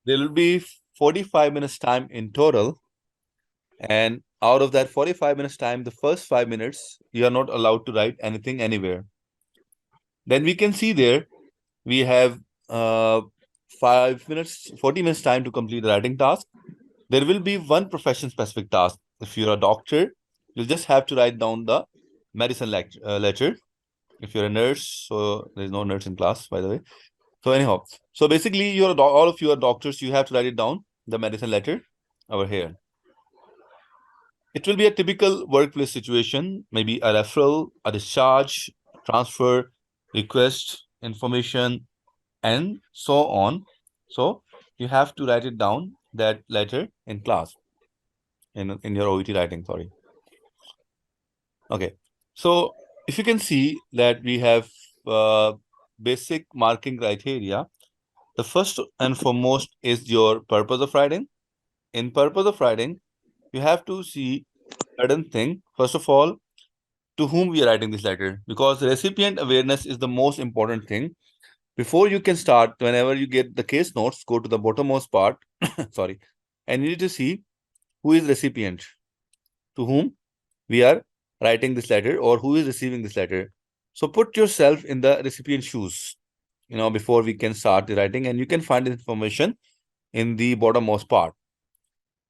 There will be 45 minutes time in total. And out of that 45 minutes time, the first 5 minutes, you are not allowed to write anything anywhere. Then we can see there, we have 5 minutes, 40 minutes time to complete the writing task. There will be one profession specific task. If you're a doctor, you'll just have to write down the medicine letter. If you're a nurse, so there's no nurse in class, by the way. So anyhow, so basically, all of you are doctors. You have to write it down, the medicine letter over here. It will be a typical workplace situation, maybe a referral, a discharge, transfer, request, information, and so on. So you have to write it down, that letter, in class, in your OET writing, sorry. Okay. So if you can see that we have basic marking criteria, the first and foremost is your purpose of writing. In purpose of writing, you have to see certain thing. First of all, to whom we are writing this letter, because recipient awareness is the most important thing. Before you can start, whenever you get the case notes, go to the bottommost part, sorry, and you need to see who is recipient, to whom we are writing this letter, or who is receiving this letter. So put yourself in the recipient's shoes, before we can start the writing, and you can find this information in the bottommost part.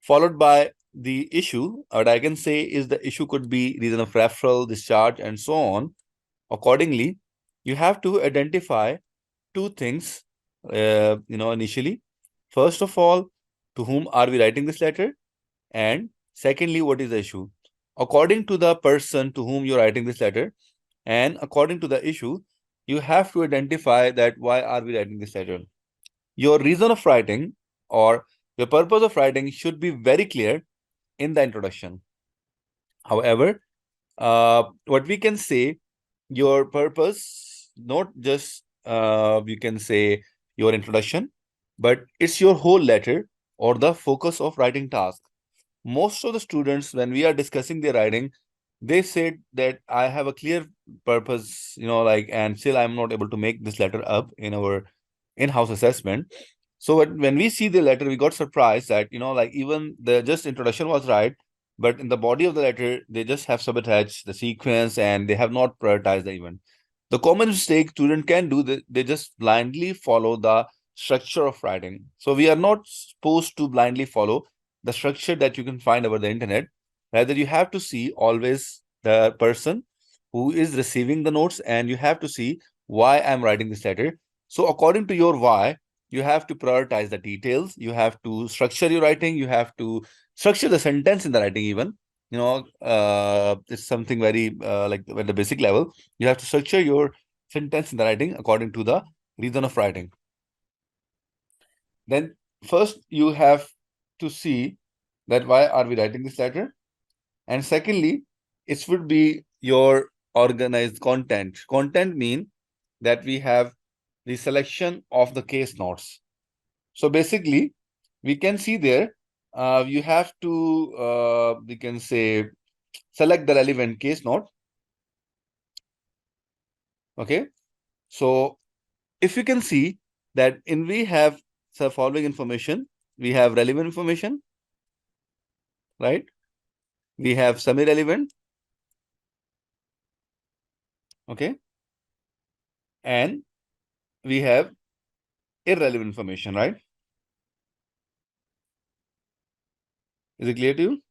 Followed by the issue. What I can say is the issue could be reason of referral, discharge, and so on. Accordingly, you have to identify two things, initially. First of all, to whom are we writing this letter? And secondly, what is the issue? According to the person to whom you're writing this letter, and according to the issue, you have to identify that why are we writing this letter. Your reason of writing, or your purpose of writing, should be very clear in the introduction. However, what we can say, your purpose, not just you can say your introduction, but it's your whole letter or the focus of writing task. Most of the students, when we are discussing their writing, they said that I have a clear purpose, and still I'm not able to make this letter up in our in-house assessment. So when we see the letter, we got surprised that, even the just introduction was right, but in the body of the letter, they just have sabotaged the sequence and they have not prioritized the event. The common mistake student can do, they just blindly follow the structure of writing. So we are not supposed to blindly follow the structure that you can find over the internet. Rather, you have to see always the person who is receiving the notes, and you have to see why I'm writing this letter. So according to your why, you have to prioritize the details. You have to structure your writing. You have to structure the sentence in the writing even. It's something very like at the basic level. You have to structure your sentence in the writing according to the reason of writing. Then first you have to see that why are we writing this letter, and secondly, it should be your organized content. Content mean that we have the selection of the case notes. So basically, we can see there, you have to, we can say, select the relevant case note. Okay. So if you can see that we have the following information, we have relevant information, right? We have semi-relevant, okay? And we have irrelevant information, right? Is it clear to you?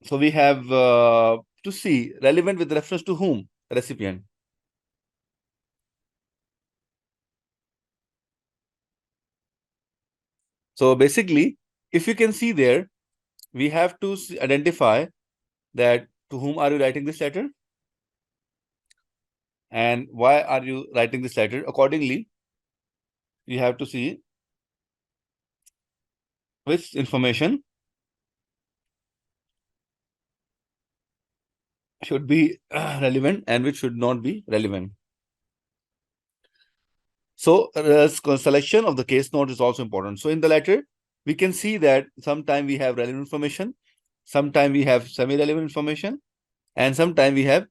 So we have to see relevant with reference to whom? Recipient. So basically, if you can see there, we have to identify that to whom are you writing this letter and why are you writing this letter. Accordingly, you have to see which information should be relevant and which should not be relevant. So selection of the case note is also important. So in the letter, we can see that sometime we have relevant information, sometime we have semi-relevant information, and sometime we have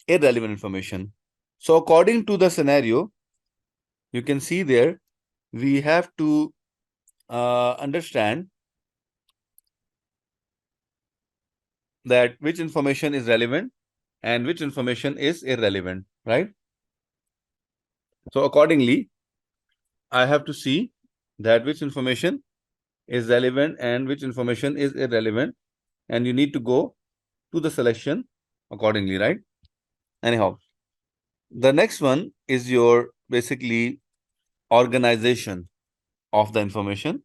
irrelevant information. So according to the scenario, you can see there, we have to understand that which information is relevant and which information is irrelevant, right? So accordingly, I have to see that which information is relevant and which information is irrelevant, and you need to go to the selection accordingly, right? Anyhow, the next one is your basically organization of the information.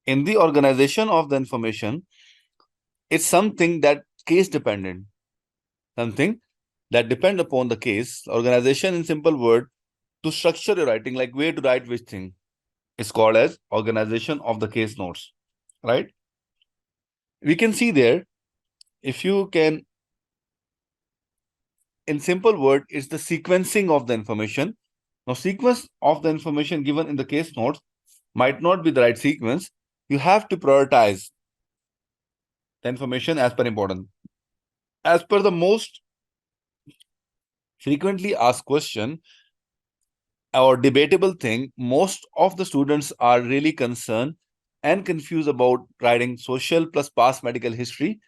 In the organization of the information, it's something that case dependent, something that depend upon the case. Organization in simple word, to structure your writing, like where to write which thing, is called as organization of the case notes, right? We can see there, if you can, in simple word, it's the sequencing of the information. Now, sequence of the information given in the case notes might not be the right sequence. You have to prioritize the information as per importance. As per the most frequently asked question or debatable thing, most of the students are really concerned and confused about writing social plus past medical history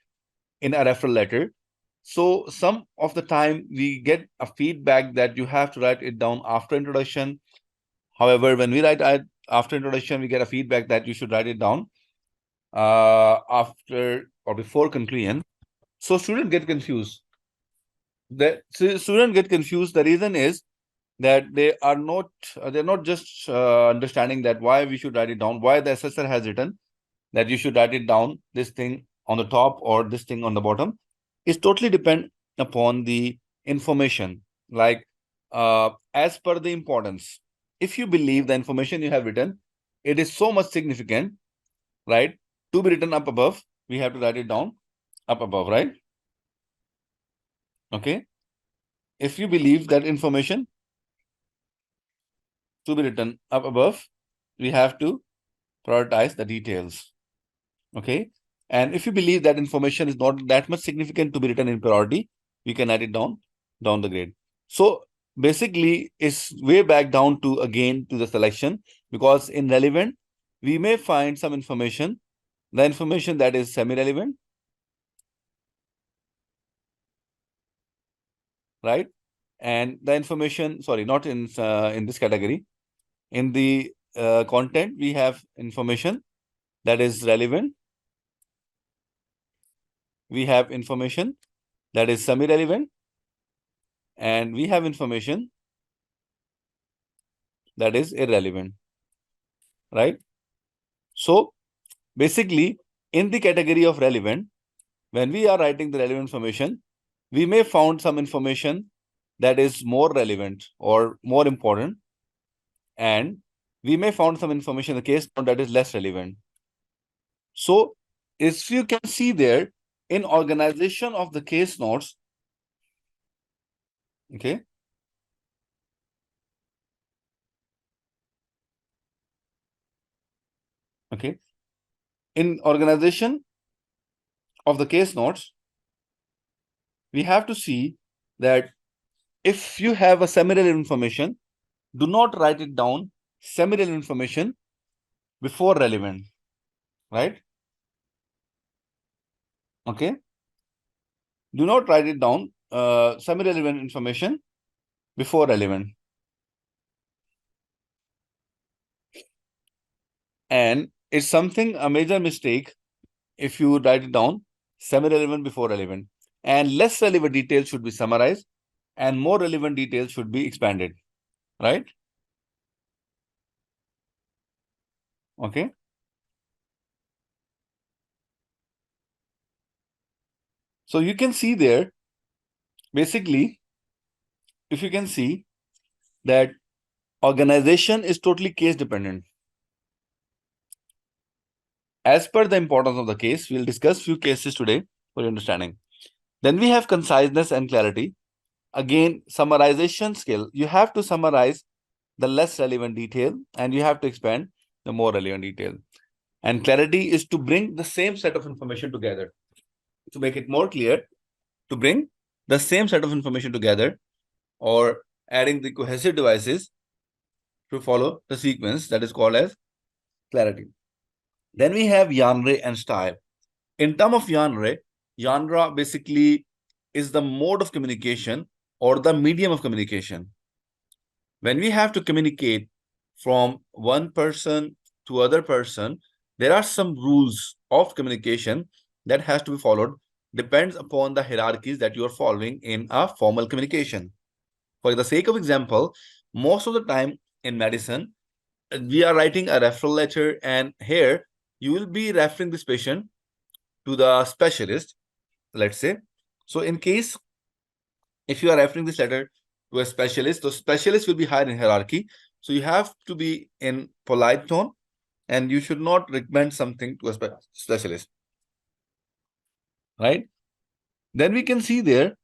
in a referral letter. So some of the time we get a feedback that you have to write it down after introduction. However, when we write after introduction, we get a feedback that you should write it down after or before conclusion. So students get confused. Students get confused. The reason is that they're not just understanding that why we should write it down, why the assessor has written that you should write it down, this thing on the top or this thing on the bottom. Is totally depend upon the information, like as per the importance. If you believe the information you have written, it is so much significant, right, to be written up above, we have to write it down up above, right? Okay, if you believe that information to be written up above, we have to prioritize the details. Okay, and if you believe that information is not that much significant to be written in priority, we can write it down the grade. So basically, it's way back down to again to the selection, because in relevant, we may find some information, the information that is semi-relevant, right? And the information, sorry, not in this category. In the content, we have information that is relevant. We have information that is semi-relevant, and we have information that is irrelevant, right? So basically, in the category of relevant, when we are writing the relevant information, we may found some information that is more relevant or more important, and we may found some information in the case that is less relevant. So if you can see there, in organization of the case notes, okay, okay, in organization of the case notes, we have to see that if you have a semi-relevant information, do not write it down semi-relevant information before relevant, right? Okay. Do not write it down semi-relevant information before relevant. And it's something, a major mistake, if you write it down semi-relevant before relevant. And less relevant details should be summarized and more relevant details should be expanded, right? Okay. So you can see there, basically, if you can see that organization is totally case dependent. As per the importance of the case, we'll discuss few cases today for your understanding. Then we have conciseness and clarity. Again, summarization skill. You have to summarize the less relevant detail and you have to expand the more relevant detail. And clarity is to bring the same set of information together. To make it more clear, to bring the same set of information together or adding the cohesive devices to follow the sequence that is called as clarity. Then we have genre and style. In terms of genre basically is the mode of communication or the medium of communication. When we have to communicate from one person to other person, there are some rules of communication that has to be followed, depends upon the hierarchies that you are following in a formal communication. For the sake of example, most of the time in medicine, we are writing a referral letter, and here you will be referring this patient to the specialist, let's say. So in case if you are referring this letter to a specialist, the specialist will be higher in hierarchy. So you have to be in polite tone, and you should not recommend something to a specialist, right? Then we can see there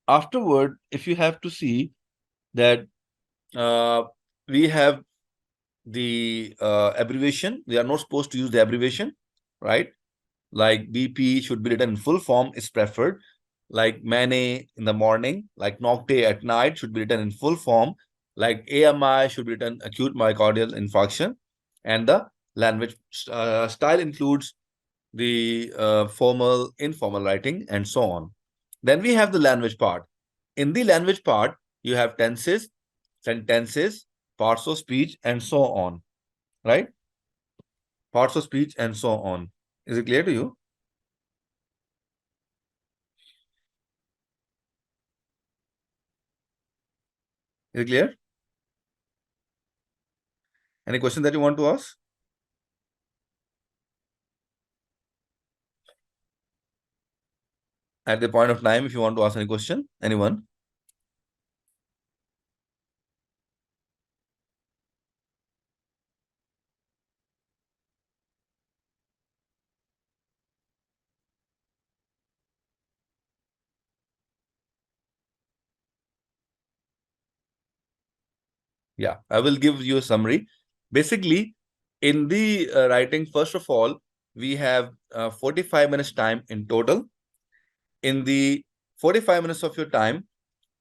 afterward, if you have to see that we have the abbreviation. We are not supposed to use the abbreviation, right? Like BP should be written in full form is preferred. Like mane in the morning, like nocte at night should be written in full form. Like AMI should be written acute myocardial infarction. And the language style includes the formal, informal writing, and so on. Then we have the language part. In the language part, you have tenses, sentences, parts of speech, and so on, right? Parts of speech and so on. Is it clear to you? Is it clear? Any question that you want to ask? At the point of time, if you want to ask any question, anyone? Yeah, I will give you a summary. Basically, in the writing, first of all, we have 45 minutes time in total. In the 45 minutes of your time,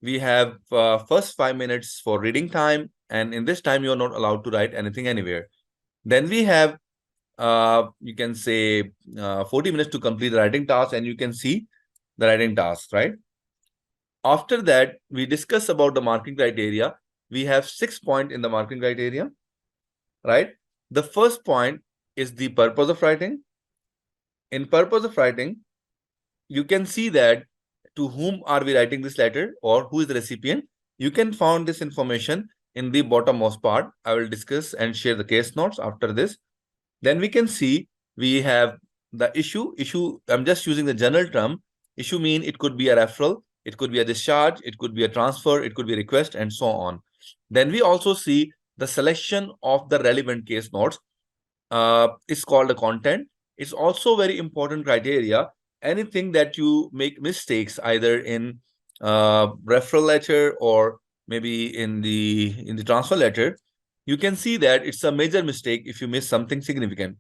we have first 5 minutes for reading time. And in this time, you're not allowed to write anything anywhere. Then we have, you can say, 40 minutes to complete the writing task, and you can see the writing task, right? After that, we discuss about the marking criteria. We have 6 points in the marking criteria, right? The first point is the purpose of writing. In purpose of writing, you can see that to whom are we writing this letter or who is the recipient. You can find this information in the bottommost part. I will discuss and share the case notes after this. Then we can see we have the issue. Issue, I'm just using the general term. Issue mean it could be a referral, it could be a discharge, it could be a transfer, it could be a request, and so on. Then we also see the selection of the relevant case notes. It's called the content. It's also very important criteria. Anything that you make mistakes either in referral letter or maybe in the transfer letter, you can see that it's a major mistake if you miss something significant,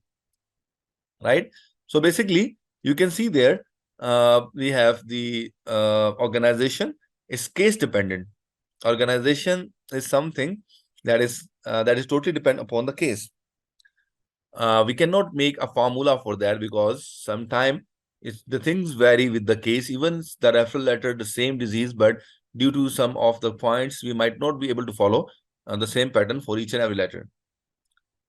right? So basically, you can see there we have the organization is case dependent. Organization is something that is totally dependent upon the case. We cannot make a formula for that because sometimes the things vary with the case. Even the referral letter, the same disease, but due to some of the points, we might not be able to follow the same pattern for each and every letter.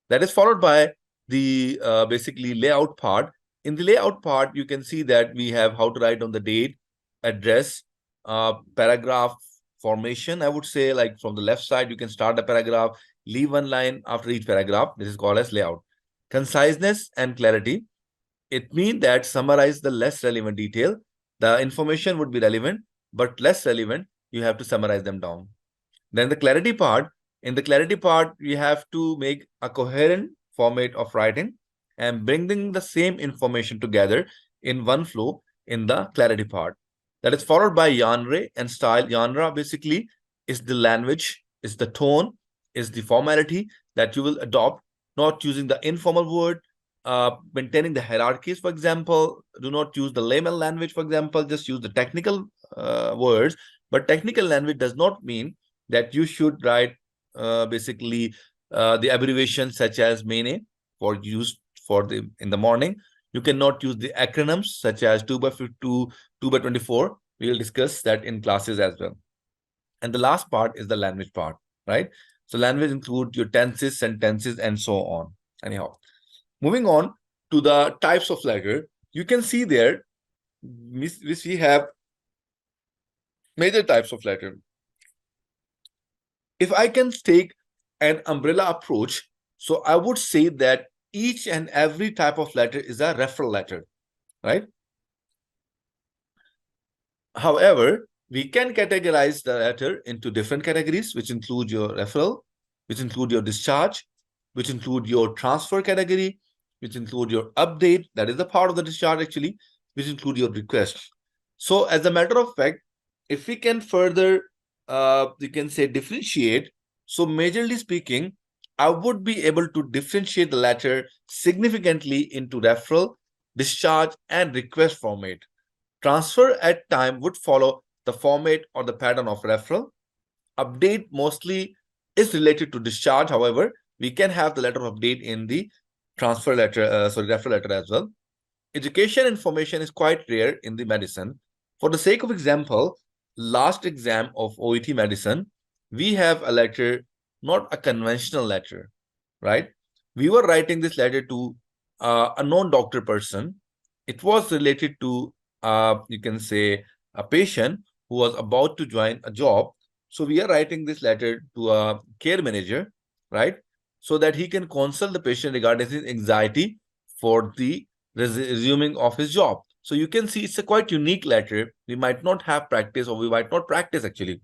That is followed by the basically layout part. In the layout part, you can see that we have how to write on the date, address, paragraph formation. I would say like from the left side, you can start a paragraph, leave one line after each paragraph. This is called as layout. Conciseness and clarity. It means that summarize the less relevant detail. The information would be relevant, but less relevant. You have to summarize them down. Then the clarity part. In the clarity part, you have to make a coherent format of writing and bringing the same information together in one flow in the clarity part. That is followed by genre and style. Genre basically is the language, is the tone, is the formality that you will adopt, not using the informal word, maintaining the hierarchies, for example. Do not use the layman language, for example. Just use the technical words. But technical language does not mean that you should write basically the abbreviations such as MANE for use for the in the morning. You cannot use the acronyms such as 2 by 52, 2 by 24. We will discuss that in classes as well. And the last part is the language part, right? So language include your tenses, sentences, and so on. Anyhow, moving on to the types of letter, you can see there, we have major types of letter. If I can take an umbrella approach, so I would say that each and every type of letter is a referral letter, right? However, we can categorize the letter into different categories, which include your referral, which include your discharge, which include your transfer category, which include your update, that is the part of the discharge actually, which include your request. So as a matter of fact, if we can further, you can say differentiate. So majorly speaking, I would be able to differentiate the letter significantly into referral, discharge, and request format. Transfer at time would follow the format or the pattern of referral. Update mostly is related to discharge. However, we can have the letter of update in the transfer letter, referral letter as well. Education information is quite rare in the medicine. For the sake of example, last exam of OET medicine, we have a letter, not a conventional letter, right? We were writing this letter to a non-doctor person. It was related to, you can say, a patient who was about to join a job. So we are writing this letter to a care manager, right? So that he can consult the patient regarding his anxiety for the resuming of his job. So you can see it's a quite unique letter. We might not have practice, or we might not practice actually.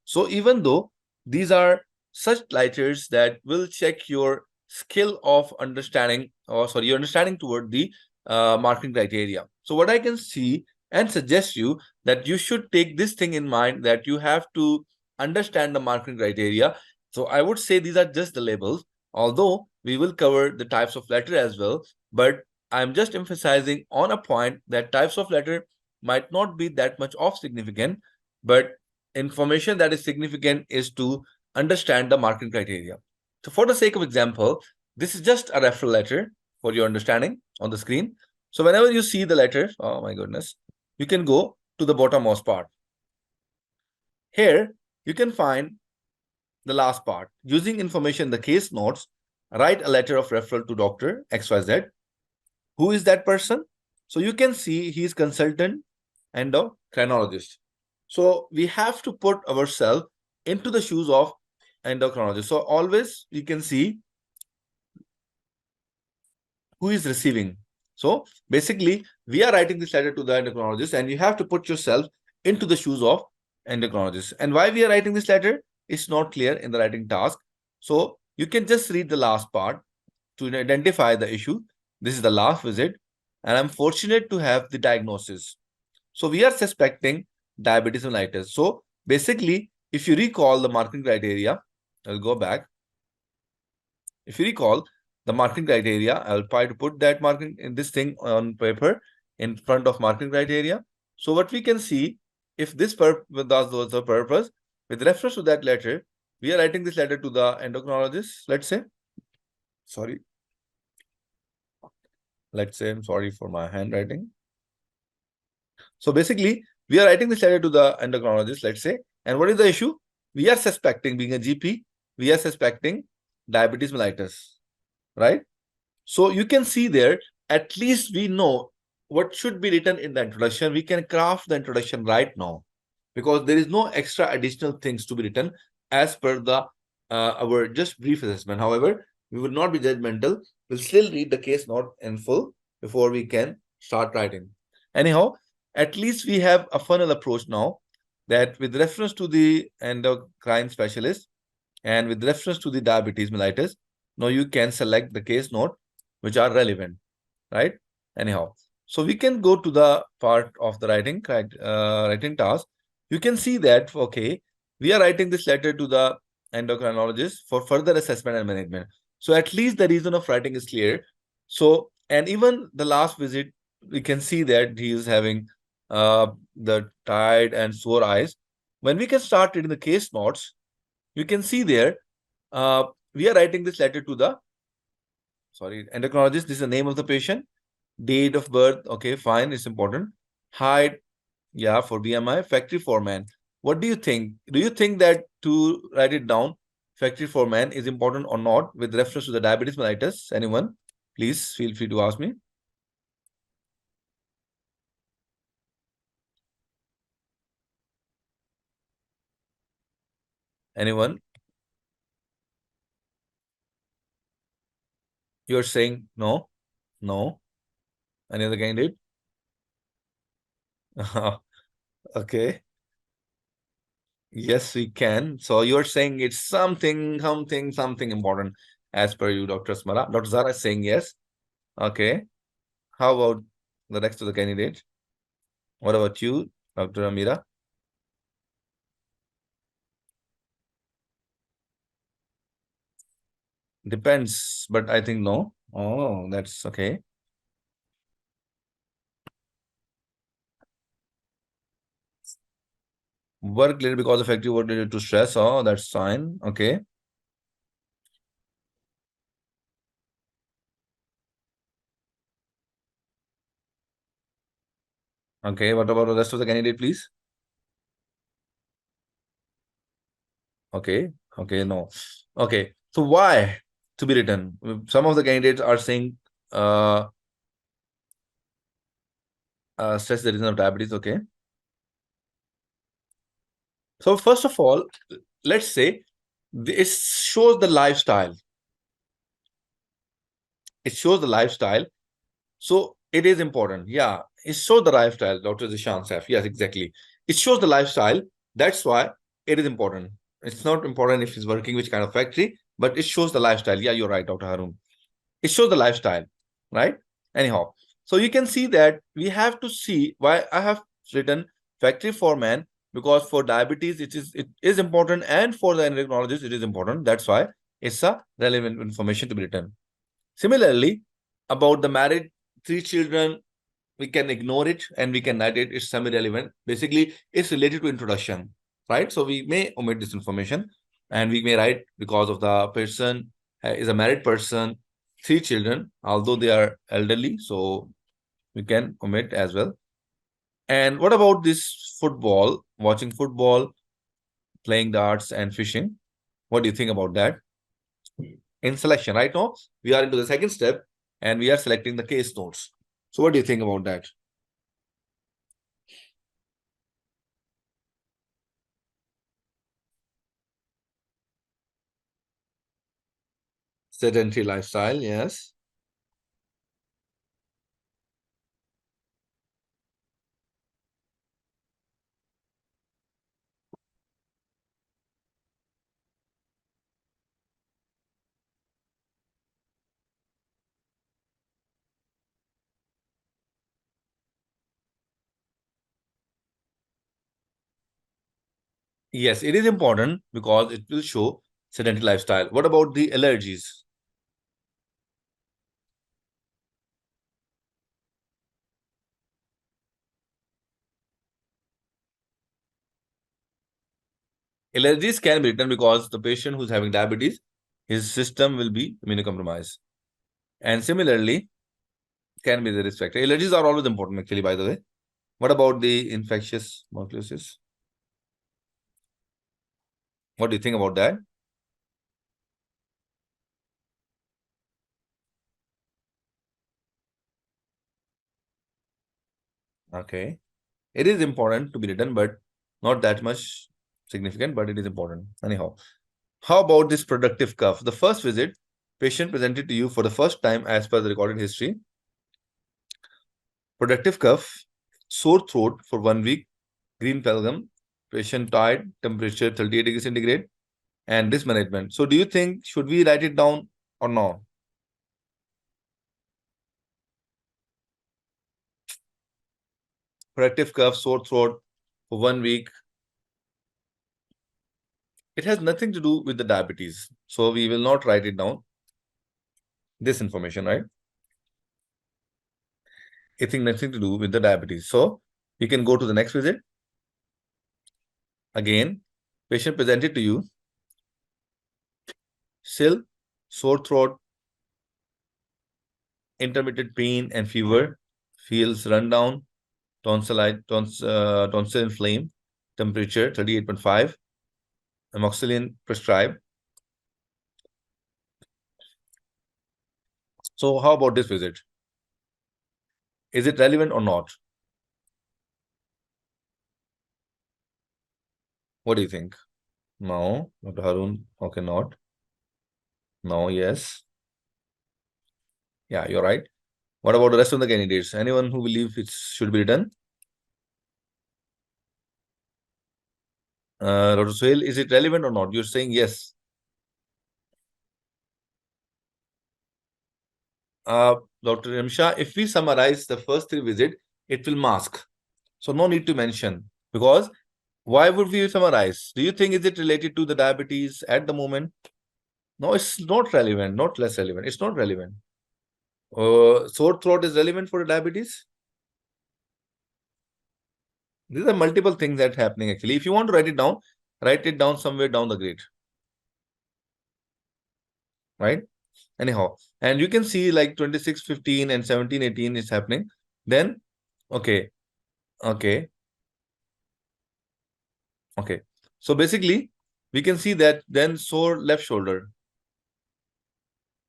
So even though these are such letters that will check your skill of understanding, or sorry, your understanding toward the marking criteria. So what I can see and suggest you that you should take this thing in mind, that you have to understand the marking criteria. So I would say these are just the labels, although we will cover the types of letter as well. But I'm just emphasizing on a point that types of letter might not be that much of significant, but information that is significant is to understand the marking criteria. So for the sake of example, this is just a referral letter for your understanding on the screen. So whenever you see the letter, oh my goodness, you can go to the bottommost part. Here, you can find the last part. Using information in the case notes, write a letter of referral to Dr. XYZ. Who is that person? So you can see he is consultant endocrinologist. So we have to put ourselves into the shoes of endocrinologist. So always you can see who is receiving. So basically, we are writing this letter to the endocrinologist, and you have to put yourself into the shoes of endocrinologist. And why we are writing this letter is not clear in the writing task. So you can just read the last part to identify the issue. This is the last visit, and I'm fortunate to have the diagnosis. So we are suspecting diabetes mellitus. So basically, if you recall the marking criteria, I'll go back. If you recall the marking criteria, I'll try to put that marking in this thing on paper in front of marking criteria. So what we can see, if this was the purpose, with reference to that letter, we are writing this letter to the endocrinologist, let's say. Sorry. Let's say, I'm sorry for my handwriting. So basically, we are writing this letter to the endocrinologist, let's say. And what is the issue? We are suspecting, being a GP, we are suspecting diabetes mellitus, right? So you can see there, at least we know what should be written in the introduction. We can craft the introduction right now, because there is no extra additional things to be written as per the our just brief assessment. However, we will not be judgmental. We'll still read the case note in full before we can start writing. Anyhow, at least we have a funnel approach now, that with reference to the endocrine specialist and with reference to the diabetes mellitus, now you can select the case note which are relevant, right? Anyhow, so we can go to the part of the writing task. You can see that, okay, we are writing this letter to the endocrinologist for further assessment and management. So at least the reason of writing is clear. So, and even the last visit, we can see that he is having the tired and sore eyes. When we can start reading the case notes, you can see there We are writing this letter to the endocrinologist. This is the name of the patient. Date of birth. Okay, fine. It's important. Height. Yeah, for BMI. Factory foreman. What do you think? Do you think that to write it down, factory foreman is important or not with reference to the diabetes mellitus? Anyone? Please feel free to ask me. Anyone? You're saying no? No? Any other candidate? Okay. Yes, we can. So you're saying it's something important as per you, Dr. Smara. Dr. Zara is saying yes. Okay. How about the rest of the candidate? What about you, Dr. Amira? Depends, but I think no. Oh, that's okay. Work related because of active work related to stress. Oh, that's fine. Okay. Okay. What about the rest of the candidate, please? Okay. Okay. No. Okay. So why to be written? Some of the candidates are saying uh, stress is the reason of diabetes. Okay. So first of all, let's say it shows the lifestyle. It shows the lifestyle. So it is important. Yeah, it shows the lifestyle, Dr. Zishan Saif. Yes, exactly. It shows the lifestyle. That's why it is important. It's not important if he's working which kind of factory, but it shows the lifestyle. Yeah, you're right, Dr. Harun. It shows the lifestyle, right? Anyhow, so you can see that we have to see why I have written factory foreman, because for diabetes it is important, and for the endocrinologist it is important. That's why it's a relevant information to be written. Similarly, about the married, three children, we can ignore it and we can write it. It's semi-relevant. Basically, it's related to introduction, right? So we may omit this information and we may write because of the person is a married person, three children, although they are elderly. So we can omit as well. And what about this football, watching football, playing darts and fishing? What do you think about that? In selection, right now, we are into the second step and we are selecting the case notes. So what do you think about that? Sedentary lifestyle, yes. Yes, it is important because it will show sedentary lifestyle. What about the allergies? Allergies can be written because the patient who's having diabetes, his system will be immunocompromised. And similarly, can be the risk factor. Allergies are always important, actually, by the way. What about the infectious mononucleosis? What do you think about that? Okay. It is important to be written, but not that much significant, but it is important. Anyhow, how about this productive curve? The first visit, patient presented to you for the first time as per the recorded history. Productive cough, sore throat for 1 week, green pelgum, patient tired, temperature 38 degrees centigrade, and mismanagement. So, do you think should we write it down or no? Productive cough, sore throat for 1 week. It has nothing to do with the diabetes. So, we will not write it down. This information, right? It has nothing to do with the diabetes. So, you can go to the next visit. Again, patient presented to you still sore throat, intermittent pain and fever, feels run down, tonsil inflamed, temperature 38.5, amoxicillin prescribed. So how about this visit? Is it relevant or not? What do you think? No, Dr. Harun. Okay, not. No, yes. Yeah, you're right. What about the rest of the candidates? Anyone who believes it should be written? Dr. Suhail, is it relevant or not? You're saying yes. Dr. Ramsha, if we summarize the first three visits, it will mask. So no need to mention, because why would we summarize? Do you think is it related to the diabetes at the moment? No, it's not relevant, not less relevant. It's not relevant. Sore throat is relevant for diabetes? These are multiple things that happening actually. If you want to write it down somewhere down the grade. Right? Anyhow, and you can see like 26-15 and 17-18 is happening. Then, okay, okay, okay. So basically, we can see that then sore left shoulder.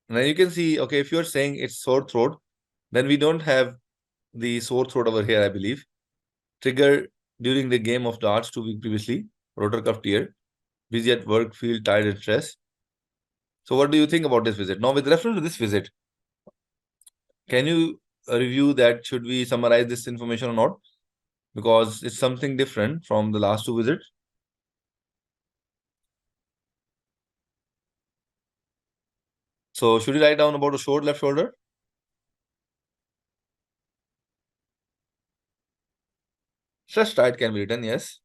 And then you can see, okay, if you're saying it's sore throat, then we don't have the sore throat over here, I believe. Trigger during the game of darts 2 weeks previously, rotor cuff tear, busy at work, feel tired and stressed. So what do you think about this visit? Now, with reference to this visit, can you review that? Should we summarize this information or not? Because it's something different from the last two visits. So should we write down about a short left shoulder? Stress tight can be written, yes.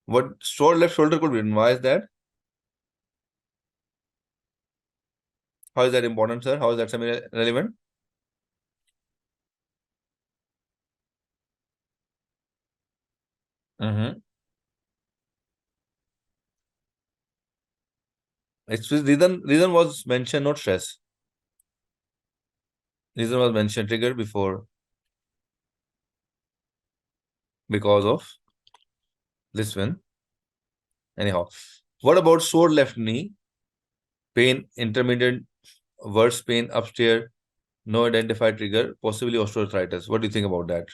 What short left shoulder could be written? Why is that? How is that important, sir? How is that semi-relevant? Mm-hmm. It's reason was mentioned, not stress. Reason was mentioned trigger before because of this one. Anyhow, what about sore left knee? Pain, intermittent, worse pain upstairs, no identified trigger, possibly osteoarthritis. What do you think about that?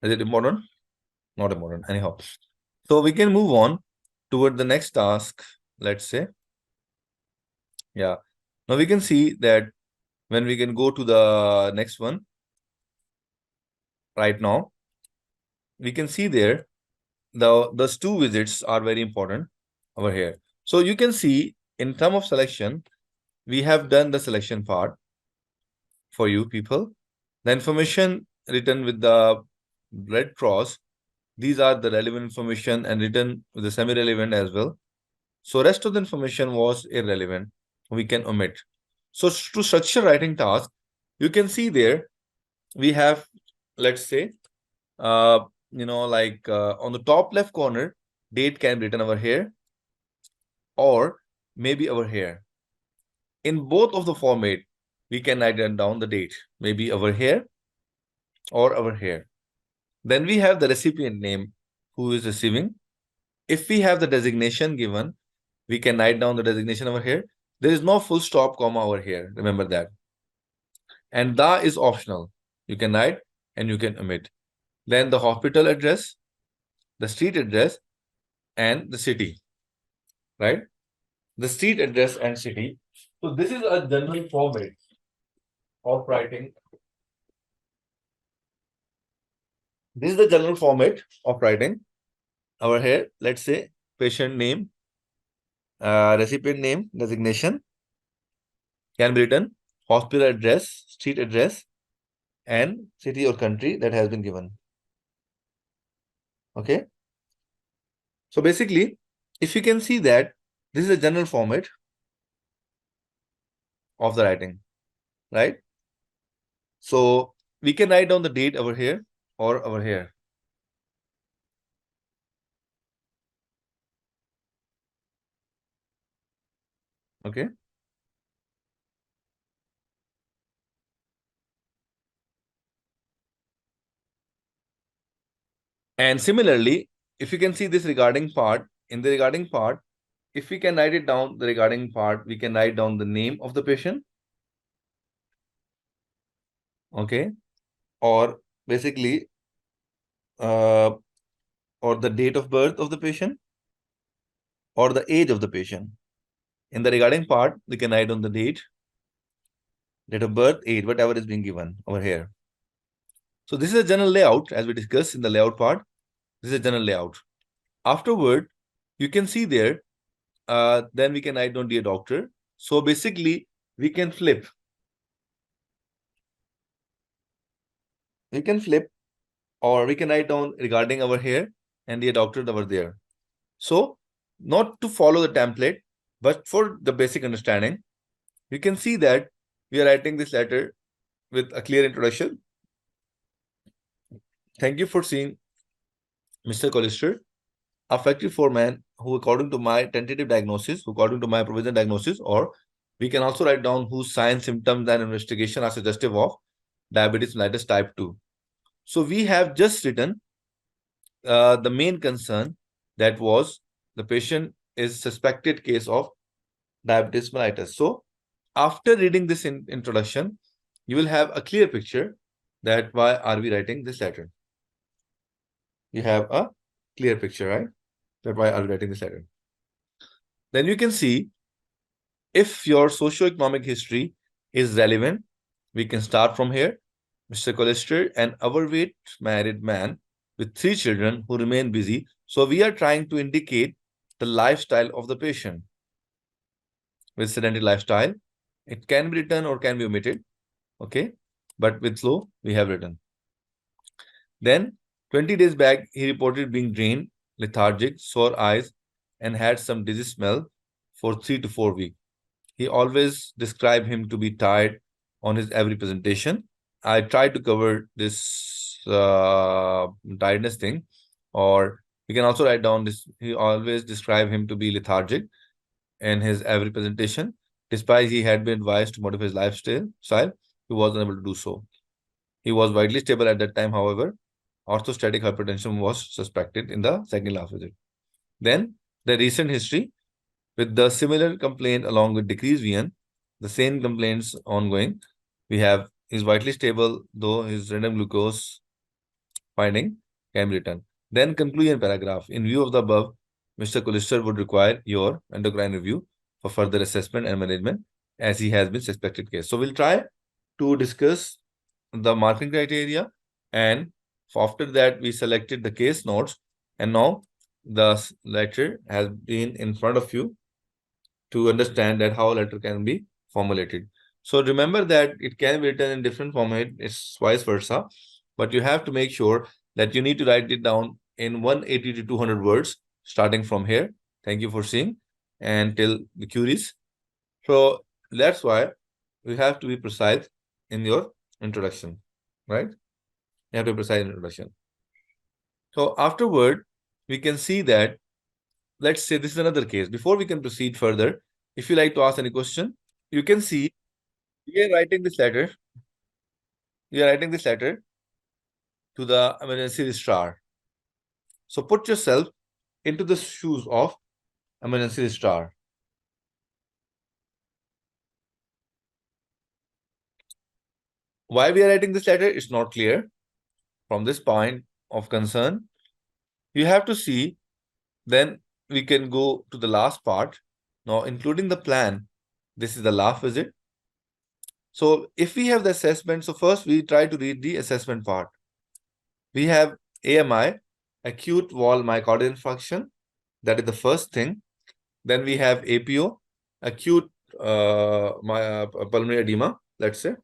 Is it important? Not important. Anyhow. So we can move on toward the next task, let's say. Yeah. Now we can see that when we can go to the next one right now, we can see there those two visits are very important over here. So you can see in terms of selection, we have done the selection part for you people. The information written with the red cross, these are the relevant information and written with the semi-relevant as well. So rest of the information was irrelevant. We can omit. So to structure writing task, you can see there we have, let's say, on the top left corner, date can be written over here or maybe over here. In both of the format, we can write down the date, maybe over here or over here. Then we have the recipient name who is receiving. If we have the designation given, we can write down the designation over here. There is no full stop comma over here. Remember that. And the is optional. You can write and you can omit. Then the hospital address, the street address, and the city, right? The street address and city. So this is a general format of writing. This is the general format of writing. Over here, let's say patient name, recipient name, designation can be written, hospital address, street address, and city or country that has been given. Okay. So basically, if you can see that this is a general format of the writing, right? So we can write down the date over here or over here. Okay. And similarly, if you can see this regarding part, in the regarding part, if we can write it down, the regarding part, we can write down the name of the patient. Okay. Or basically, uh, or the date of birth of the patient or the age of the patient. In the regarding part, we can write on the date of birth, age, whatever is being given over here. So this is a general layout as we discussed in the layout part. This is a general layout. Afterward, you can see there, then we can write down dear doctor. So basically, we can flip. We can flip or we can write down regarding over here and dear doctor over there. So not to follow the template, but for the basic understanding, you can see that we are writing this letter with a clear introduction. Thank you for seeing Mr. Collister, a factory foreman who, according to my tentative diagnosis, according to my provisional diagnosis, or we can also write down whose signs, symptoms, and investigation are suggestive of diabetes mellitus type 2. So we have just written the main concern, that was the patient is suspected case of diabetes mellitus. So after reading this introduction, you will have a clear picture that why are we writing this letter. You have a clear picture, right? That why are we writing this letter. Then you can see if your socioeconomic history is relevant, we can start from here. Mr. Collister, an overweight married man with 3 children who remain busy. So we are trying to indicate the lifestyle of the patient with sedentary lifestyle. It can be written or can be omitted. Okay. But with slow, we have written. Then 20 days back, he reported being drained, lethargic, sore eyes, and had some dizzy smell for 3 to 4 weeks. He always described him to be tired on his every presentation. I tried to cover this tiredness thing, or we can also write down this. He always described him to be lethargic in his every presentation. Despite he had been advised to modify his lifestyle, he was unable to do so. He was widely stable at that time, however. Orthostatic hypertension was suspected in the second last visit. Then the recent history with the similar complaint along with decreased VN, the same complaints ongoing. We have is vitally stable, though his random glucose finding can be written. Then conclusion paragraph. In view of the above, Mr. Collister would require your endocrine review for further assessment and management as he has been suspected case. So we'll try to discuss the marking criteria, and after that we selected the case notes, and now the letter has been in front of you to understand that how a letter can be formulated. So remember that it can be written in different format, it's vice versa, but you have to make sure that you need to write it down in 180 to 200 words starting from here. Thank you for seeing and till the queries. So that's why we have to be precise in your introduction, right? You have to be precise in introduction. So afterward, we can see that, let's say this is another case. Before we can proceed further, if you like to ask any question, you can see we are writing this letter. We are writing this letter to the emergency registrar. So put yourself into the shoes of emergency registrar. Why we are writing this letter is not clear. From this point of concern, you have to see. Then we can go to the last part. Now, including the plan, this is the last visit. So if we have the assessment, so first we try to read the assessment part. We have AMI, acute wall myocardial infarction. That is the first thing. Then we have APO, acute pulmonary edema, let's say.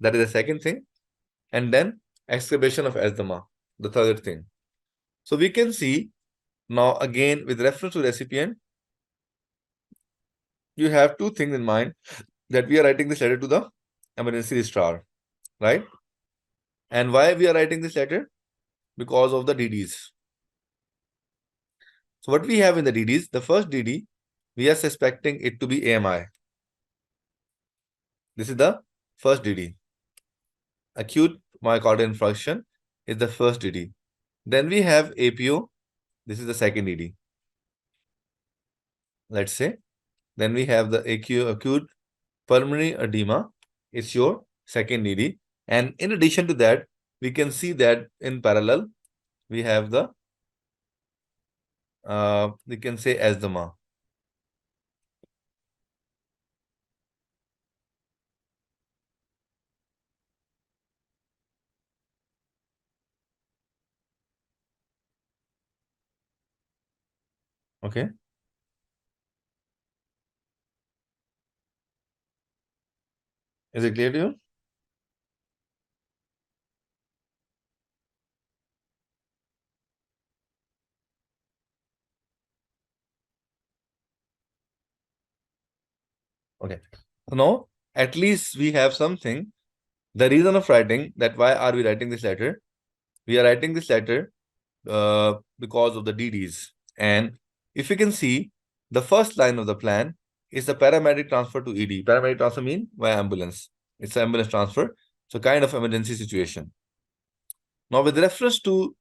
That is the second thing. And then exacerbation of asthma, the third thing. So we can see Now, again, with reference to recipient, you have two things in mind, that we are writing this letter to the emergency registrar, right? And why we are writing this letter? Because of the DDs. So what we have in the DDs, the first DD, we are suspecting it to be AMI. This is the first DD. Acute myocardial infarction is the first DD. Then we have APO. This is the second DD. Let's say. Then we have the acute pulmonary edema. It's your second DD. And in addition to that, we can see that in parallel, we have the, we can say asthma. Okay. Is it clear to you? Okay. So now, at least we have something. The reason of writing, that why are we writing this letter? We are writing this letter because of the DDs. And if you can see, the first line of the plan is the paramedic transfer to ED. Paramedic transfer mean via ambulance. It's an ambulance transfer. So kind of emergency situation. Now with reference to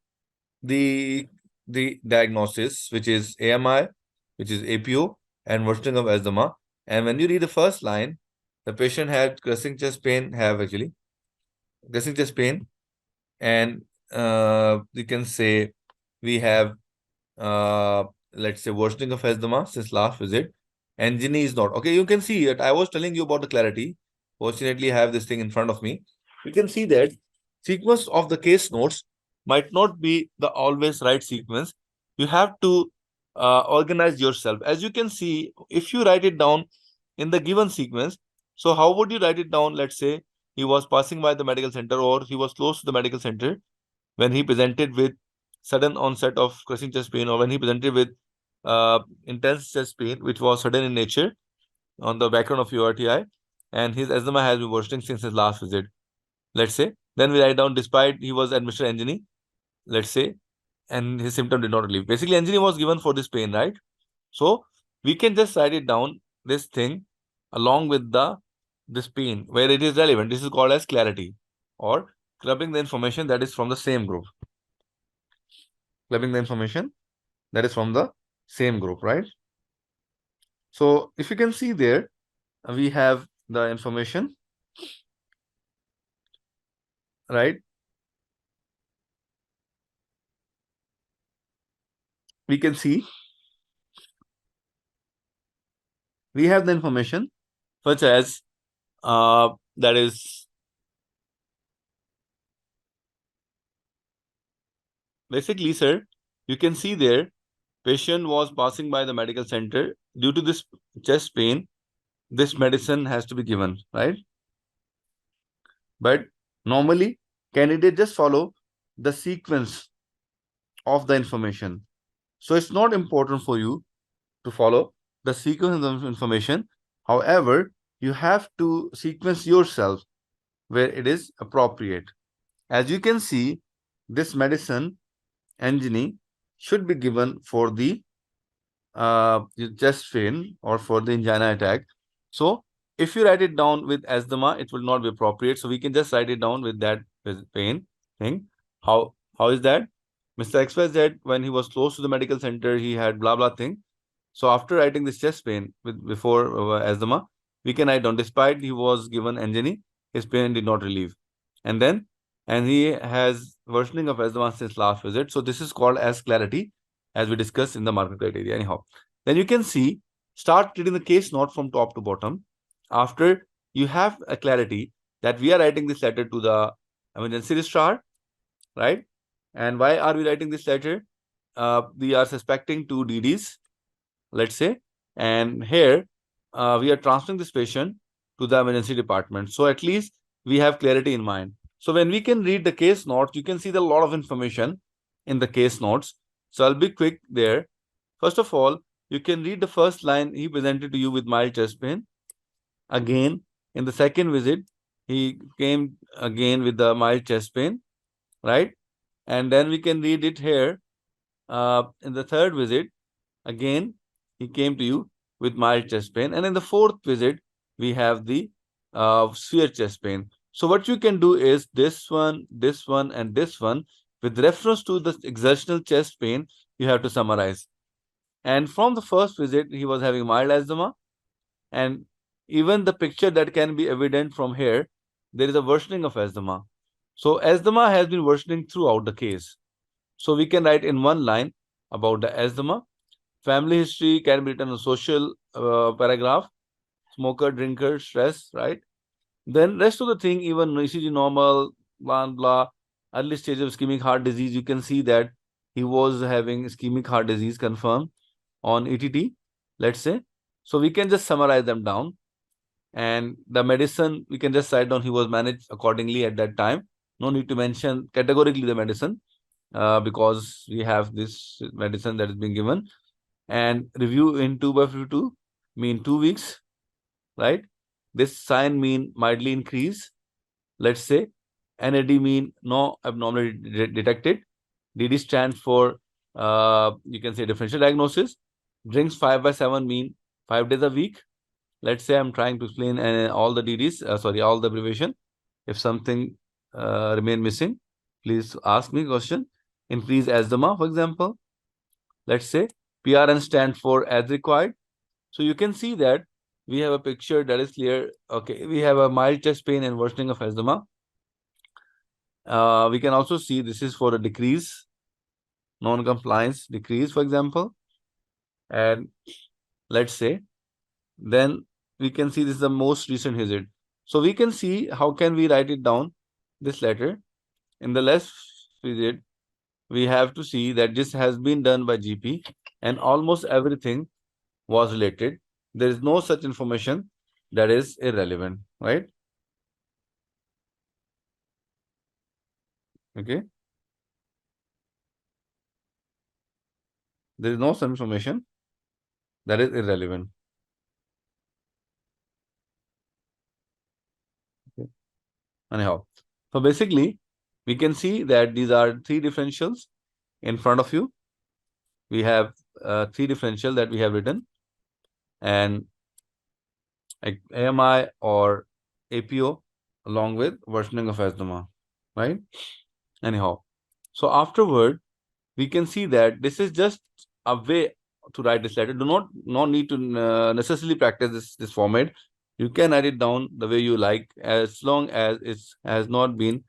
the diagnosis, which is AMI, which is APO, and worsening of asthma. And when you read the first line, the patient had crushing chest pain, crushing chest pain, and you can say we have let's say worsening of asthma since last visit. Angina is not. Okay, you can see it. I was telling you about the clarity. Fortunately, I have this thing in front of me. You can see that sequence of the case notes might not be the always right sequence. You have to organize yourself. As you can see, if you write it down in the given sequence, so how would you write it down? Let's say he was passing by the medical center, or he was close to the medical center when he presented with sudden onset of crushing chest pain, or when he presented with intense chest pain, which was sudden in nature on the background of URTI, and his asthma has been worsening since his last visit. Let's say, then we write down despite he was admitted angina, let's say, and his symptom did not relieve. Basically, angina was given for this pain, right? So we can just write it down, this thing, along with the this pain where it is relevant. This is called as clarity, or clubbing the information that is from the same group. Clubbing the information that is from the same group, right? So if you can see there, we have the information, right? We can see we have the information such as that is basically, sir, you can see there, patient was passing by the medical center. Due to this chest pain, this medicine has to be given, right? But normally, candidate just follow the sequence of the information. So it's not important for you to follow the sequence of information. However, you have to sequence yourself where it is appropriate. As you can see, this medicine, angina, should be given for the chest pain or for the angina attack. So if you write it down with asthma, it will not be appropriate. So we can just write it down with that pain thing. How is that? Mr. XYZ, when he was close to the medical center, he had blah blah thing. So after writing this chest pain with before asthma, we can write down despite he was given angina, his pain did not relieve. And he has worsening of asthma since last visit. So this is called as clarity, as we discussed in the market criteria. Anyhow, then you can see, start reading the case note from top to bottom. After you have a clarity that we are writing this letter to the emergency registrar, right? And why are we writing this letter? We are suspecting two DDs, let's say, and here we are transferring this patient to the emergency department. So at least we have clarity in mind. So when we can read the case notes, you can see there a lot of information in the case notes. So I'll be quick there. First of all, you can read the first line. He presented to you with mild chest pain. Again, in the second visit, he came again with the mild chest pain, right? And then we can read it here. In the third visit, again, he came to you with mild chest pain. And in the fourth visit, we have the severe chest pain. So what you can do is this one, and this one, with reference to the exertional chest pain, you have to summarize. And from the first visit, he was having mild asthma. And even the picture that can be evident from here, there is a worsening of asthma. So asthma has been worsening throughout the case. So we can write in one line about the asthma. Family history can be written in a social paragraph. Smoker, drinker, stress, right? Then rest of the thing, even ECG normal, blah, blah, early stage of ischemic heart disease, you can see that he was having ischemic heart disease confirmed on ETT, let's say. So we can just summarize them down. And the medicine, we can just write down he was managed accordingly at that time. No need to mention categorically the medicine because we have this medicine that is being given. And review in 2/52 mean 2 weeks, right? This sign mean mildly increase. Let's say NAD mean no abnormality detected. DD stands for you can say differential diagnosis. Drinks 5/7 mean 5 days a week. Let's say I'm trying to explain all the DDs, all the abbreviation. If something remain missing, please ask me question. Increase asthma, for example. Let's say PRN stand for as required. So you can see that we have a picture that is clear. Okay, we have a mild chest pain and worsening of asthma. We can also see this is for the decrease, non-compliance decrease, for example. And let's say, then we can see this is the most recent visit. So we can see how can we write it down, this letter. In the last visit, we have to see that this has been done by GP and almost everything was related. There is no such information that is irrelevant, right? Okay. There is no such information that is irrelevant. Okay. Anyhow, so basically, we can see that these are three differentials in front of you. We have three differential that we have written, and AMI or APO along with worsening of asthma, right? Anyhow, so afterward, we can see that this is just a way to write this letter. Do not need to necessarily practice this format. You can write it down the way you like, as long as it has not been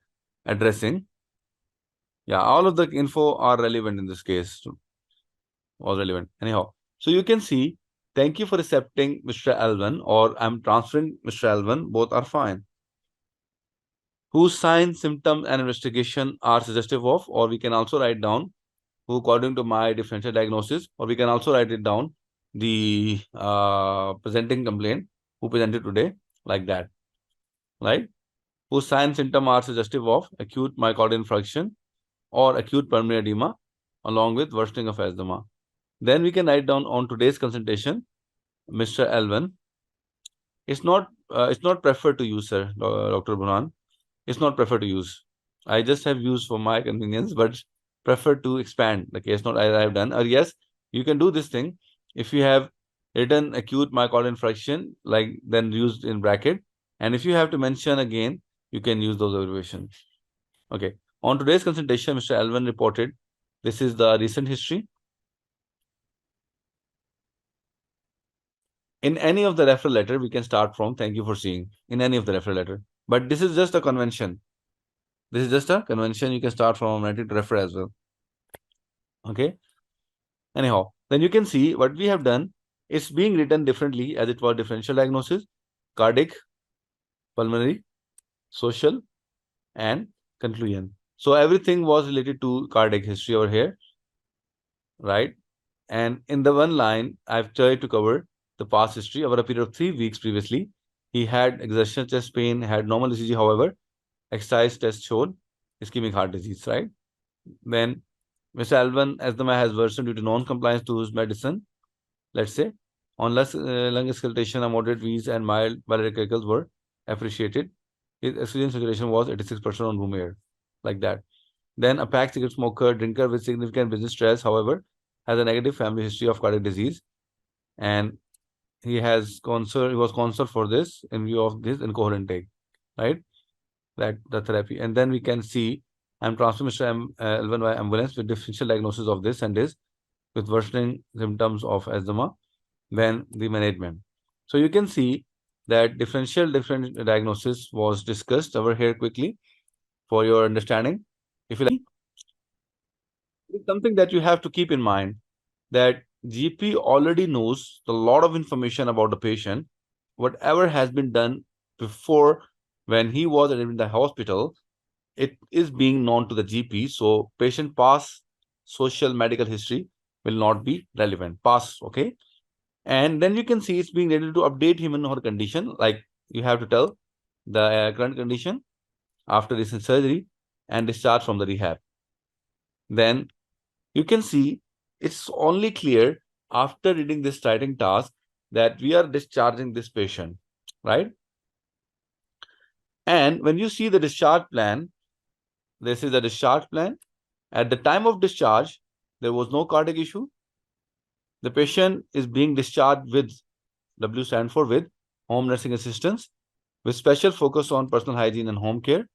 addressing. Yeah, all of the info are relevant in this case. Was relevant. Anyhow, so you can see, thank you for accepting Mr. Alvin, or I'm transferring Mr. Alvin. Both are fine. Whose signs, symptoms, and investigation are suggestive of, or we can also write down who, according to my differential diagnosis, or we can also write it down the presenting complaint who presented today, like that, right? Whose signs, symptoms are suggestive of acute myocardial infarction or acute pulmonary edema, along with worsening of asthma. Then we can write down on today's consultation, Mr. Alvin. It's not preferred to use, sir, Dr. Burhan. It's not preferred to use. I just have used for my convenience, but prefer to expand the case note I have done. Or yes, you can do this thing. If you have written acute myocardial infarction, like then used in bracket. And if you have to mention again, you can use those abbreviations. Okay. On today's consultation, Mr. Alvin reported, this is the recent history. In any of the referral letter, we can start from thank you for seeing in any of the referral letter. But this is just a convention. This is just a convention. You can start from writing to refer as well. Okay. Anyhow, then you can see what we have done. It's being written differently as it was differential diagnosis, cardiac, pulmonary, social, and conclusion. So everything was related to cardiac history over here, right? And in the one line, I've tried to cover the past history over a period of 3 weeks previously. He had exertional chest pain, had normal ECG, however, exercise test showed ischemic heart disease, right? Then Mr. Alvin asthma has worsened due to non-compliance to his medicine. Let's say on lung auscultation, a moderate wheeze and mild bronchiectasis were appreciated. His oxygen saturation was 86% on room air, like that. Then a packed cigarette smoker, drinker with significant business stress, however, has a negative family history of cardiac disease, and he was counseled for this in view of this incoherent take, right? That the therapy, and then we can see I'm transferring Mr. Elvin by ambulance with differential diagnosis of this and this with worsening symptoms of asthma, then the management. So you can see that different diagnosis was discussed over here quickly for your understanding. If you like, it's something that you have to keep in mind that GP already knows a lot of information about the patient. Whatever has been done before when he was in the hospital, it is being known to the GP. So patient past social medical history will not be relevant. Past, okay? And then you can see it's being able to update him in her condition. Like you have to tell the current condition after recent surgery and discharge from the rehab. Then you can see it's only clear after reading this writing task that we are discharging this patient, right? And when you see the discharge plan, this is the discharge plan. At the time of discharge, there was no cardiac issue. The patient is being discharged with W stand for with home nursing assistance with special focus on personal hygiene and home care.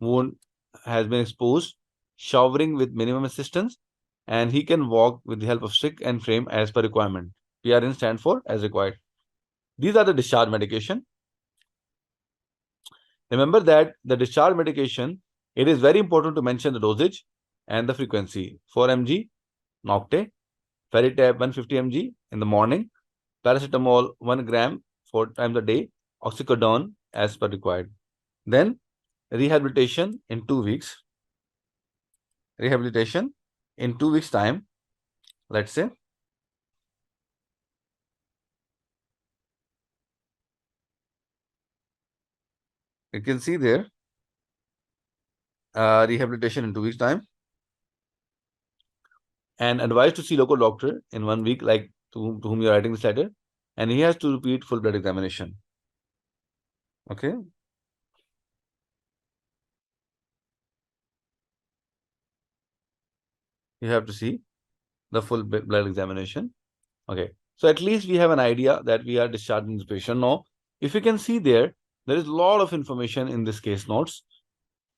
Wound has been exposed, showering with minimum assistance, and he can walk with the help of stick and frame as per requirement. PRN stand for as required. These are the discharge medication. Remember that the discharge medication, it is very important to mention the dosage and the frequency. 4 mg Nocte, Ferritab 150 mg in the morning, paracetamol 1 gram 4 times a day, oxycodone as per required. Then rehabilitation in 2 weeks. Rehabilitation in 2 weeks time, let's say. You can see there, rehabilitation in 2 weeks time. And advised to see local doctor in 1 week, like to whom you're writing this letter. And he has to repeat full blood examination. Okay. You have to see the full blood examination. Okay. So at least we have an idea that we are discharging this patient. Now, if you can see there is a lot of information in this case notes.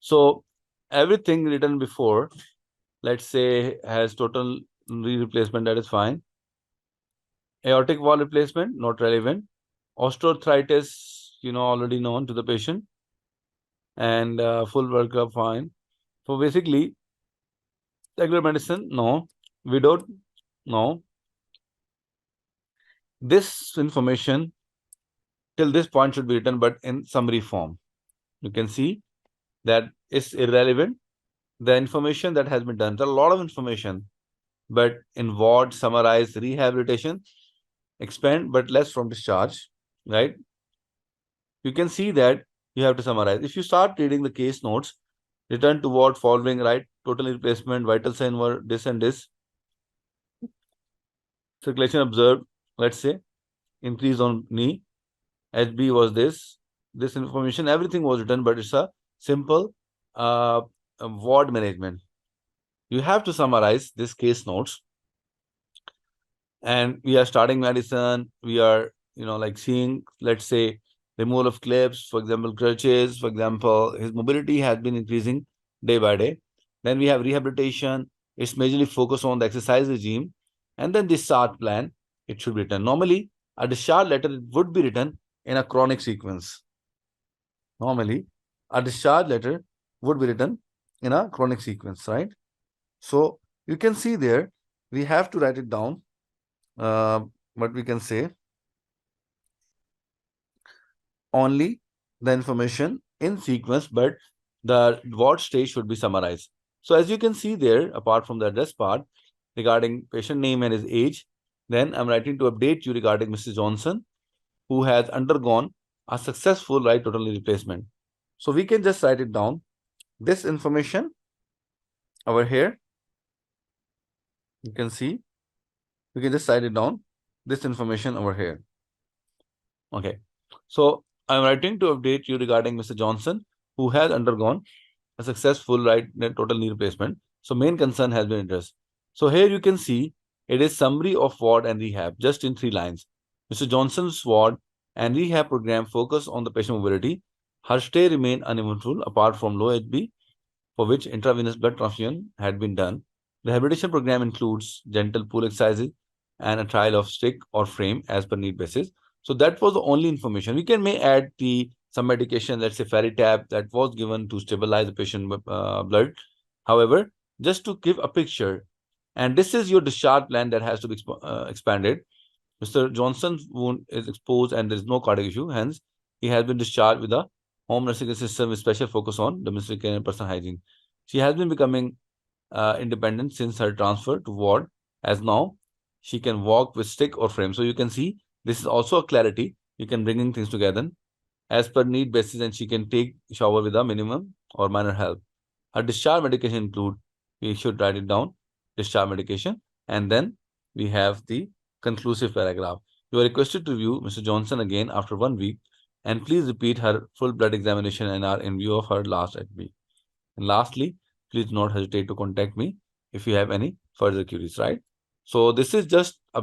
So everything written before, let's say, has total knee replacement, that is fine. Aortic valve replacement, not relevant. Osteoarthritis, already known to the patient. And full workup, fine. So basically, regular medicine, no. Widowed, no. This information till this point should be written, but in summary form. You can see that is irrelevant. The information that has been done, there's a lot of information, but in ward, summarize, rehabilitation, expand, but less from discharge, right? You can see that you have to summarize. If you start reading the case notes, return to ward following, right? Total replacement, vital sign were this and this. Circulation observed, let's say, increase on knee. HB was this information, everything was written, but it's a simple ward management. You have to summarize this case notes. And we are starting medicine. We are, like seeing, let's say, removal of clips, for example, crutches, for example, his mobility has been increasing day by day. Then we have rehabilitation. It's majorly focused on the exercise regime. And then discharge plan, it should be written. Normally, a discharge letter would be written in a chronic sequence. Normally, a discharge letter would be written in a chronic sequence, right? So you can see there, we have to write it down. What we can say, only the information in sequence, but the ward stage should be summarized. So as you can see there, apart from the address part, regarding patient name and his age, then I'm writing to update you regarding Mrs. Johnson, who has undergone a successful right total knee replacement. So we can just write it down. This information over here, You can see, we can just write it down, this information over here. Okay. So I'm writing to update you regarding Mr. Johnson, who has undergone a successful total knee replacement. So main concern has been addressed. So here you can see it is summary of ward and rehab just in 3 lines. Mr. Johnson's ward and rehab program focus on the patient mobility. Her stay remained uneventful apart from low HB, for which intravenous blood transfusion had been done. The rehabilitation program includes gentle pull exercises and a trial of stick or frame as per need basis. So that was the only information. We can may add the some medication, let's say Feritab, that was given to stabilize the patient blood. However, just to give a picture, and this is your discharge plan that has to be expanded. Mr. Johnson's wound is exposed and there is no cardiac issue. Hence, he has been discharged with a home nursing system with special focus on domestic care and personal hygiene. She has been becoming independent since her transfer to ward, as now she can walk with stick or frame. So you can see this is also a clarity. You can bringing things together as per need basis, and she can take shower with a minimum or minor help. Her discharge medication include, we should write it down, discharge medication, and then we have the conclusive paragraph. You are requested to view Mr. Johnson again after 1 week, and please repeat her full blood examination and are in view of her last HB. And lastly, please do not hesitate to contact me if you have any further queries, right? So this is just a